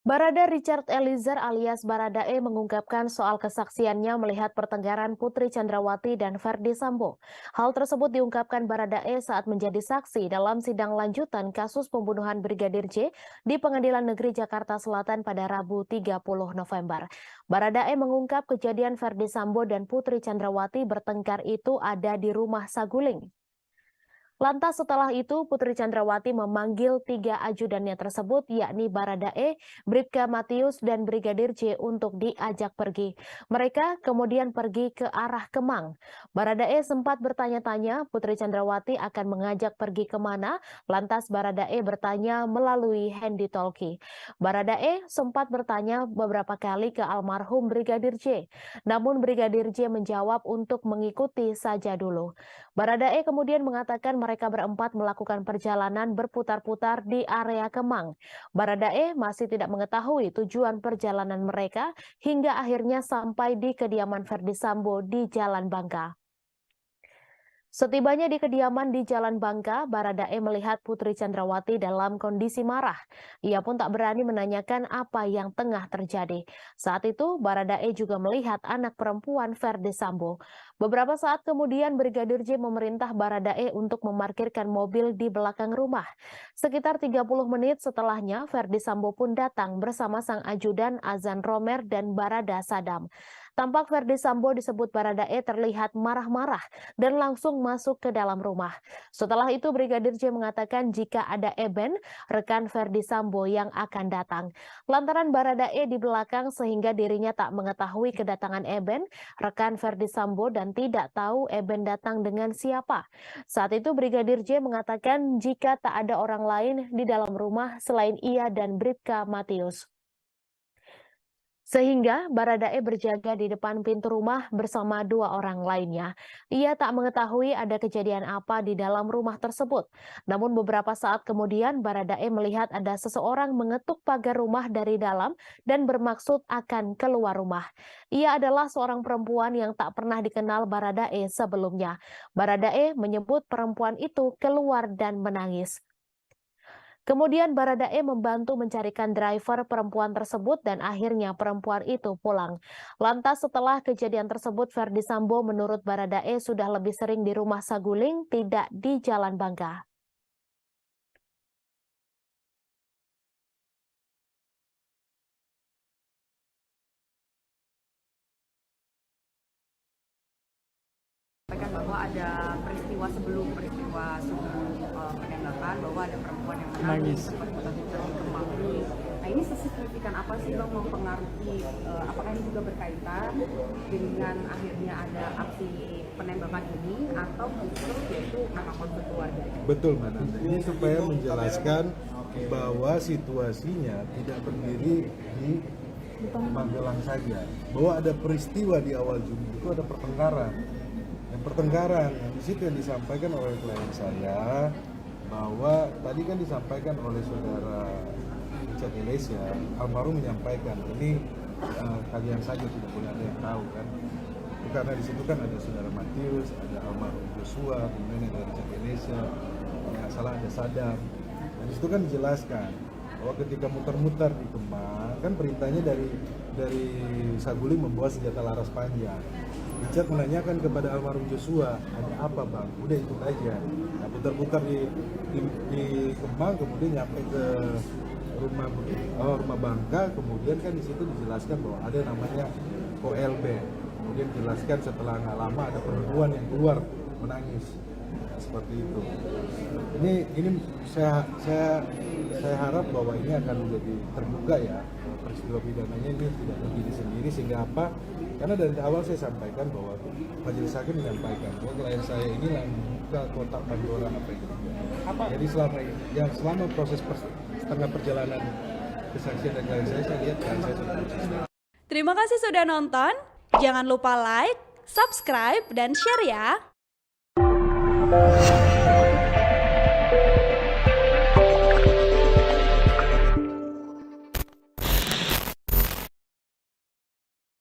Barada Richard Eliezer alias Baradae mengungkapkan soal kesaksiannya melihat pertengkaran Putri Chandrawati dan Verdi Sambo. Hal tersebut diungkapkan Baradae saat menjadi saksi dalam sidang lanjutan kasus pembunuhan Brigadir J di Pengadilan Negeri Jakarta Selatan pada Rabu 30 November. Baradae mengungkap kejadian Verdi Sambo dan Putri Chandrawati bertengkar itu ada di rumah Saguling. Lantas setelah itu Putri Chandrawati memanggil 3 ajudannya tersebut yakni Baradae, Bribka Matius, dan Brigadir J untuk diajak pergi. Mereka kemudian pergi ke arah Kemang. Baradae sempat bertanya-tanya Putri Chandrawati akan mengajak pergi kemana, lantas Baradae bertanya melalui handy talkie. Baradae sempat bertanya beberapa kali ke almarhum Brigadir J, namun Brigadir J menjawab untuk mengikuti saja dulu. Baradae kemudian mengatakan mereka berempat melakukan perjalanan berputar-putar di area Kemang. Baradae masih tidak mengetahui tujuan perjalanan mereka hingga akhirnya sampai di kediaman Verdi Sambo di Jalan Bangka. Setibanya di kediaman di Jalan Bangka, Baradae melihat Putri Chandrawati dalam kondisi marah. Ia pun tak berani menanyakan apa yang tengah terjadi. Saat itu, Baradae juga melihat anak perempuan Verdi Sambo. Beberapa saat kemudian, Brigadir J memerintah Baradae untuk memarkirkan mobil di belakang rumah. Sekitar 30 menit setelahnya, Verdi Sambo pun datang bersama sang ajudan Azan Romer dan Barada Sadam. Tampak Verdi Sambo disebut Baradae terlihat marah-marah dan langsung masuk ke dalam rumah. Setelah itu Brigadir J mengatakan jika ada Eben, rekan Verdi Sambo yang akan datang. Lantaran Baradae di belakang sehingga dirinya tak mengetahui kedatangan Eben, rekan Verdi Sambo dan tidak tahu Eben datang dengan siapa. Saat itu Brigadir J mengatakan jika tak ada orang lain di dalam rumah selain ia dan Bribka Matius. Sehingga Baradae berjaga di depan pintu rumah bersama 2 orang lainnya. Ia tak mengetahui ada kejadian apa di dalam rumah tersebut. Namun beberapa saat kemudian Baradae melihat ada seseorang mengetuk pagar rumah dari dalam dan bermaksud akan keluar rumah. Ia adalah seorang perempuan yang tak pernah dikenal Baradae sebelumnya. Baradae menyebut perempuan itu keluar dan menangis. Kemudian Baradae membantu mencarikan driver perempuan tersebut dan akhirnya perempuan itu pulang. Lantas setelah kejadian tersebut Verdi Sambo menurut Baradae sudah lebih sering di rumah Saguling, tidak di Jalan Bangka. Sampaikan bahwa ada peristiwa sebelum penembakan bahwa ada perempuan yang menangis sempat di Kemang ini. Nah ini sesignifikan apa sih Bang mempengaruhi apakah ini juga berkaitan dengan akhirnya ada aksi penembakan ini atau justru itu karena konflik keluarga? Betul Mbak Nanda, ini supaya menjelaskan bahwa situasinya tidak berdiri di Magelang saja, bahwa ada peristiwa di awal Juni itu ada pertengkaran. Yang di situ yang disampaikan oleh klien saya bahwa tadi kan disampaikan oleh saudara Richard Eliezer, almarhum menyampaikan ini kalian saja tidak boleh ada yang tahu kan, karena di situ kan ada saudara Matius, ada almarhum Joshua, kemudian ada Richard Eliezer, nggak salah ada Sadam. Dan di situ kan dijelaskan bahwa ketika muter-muter di Kemang kan perintahnya dari Saguling membawa senjata laras panjang. Richard menanyakan kepada almarhum Joshua, ada apa bang? Udah itu aja. Nah, putar-putar di Kemang, kemudian nyampe ke rumah Bangka, kemudian kan di situ dijelaskan bahwa ada namanya KLB. Kemudian dijelaskan setelah nggak lama ada perempuan yang keluar menangis. Seperti itu. Ini saya harap bahwa ini akan menjadi terbuka ya, peristiwa pidananya ini tidak berdiri sendiri sehingga apa? Karena dari awal saya sampaikan bahwa majelis hakim menyampaikan bahwa klien saya ini membuka kotak Pandora apa itu. Jadi selama proses setengah perjalanan kesaksian dari klien saya lihat klien saya sudah konsisten. Terima kasih sudah nonton. Jangan lupa like, subscribe, dan share ya.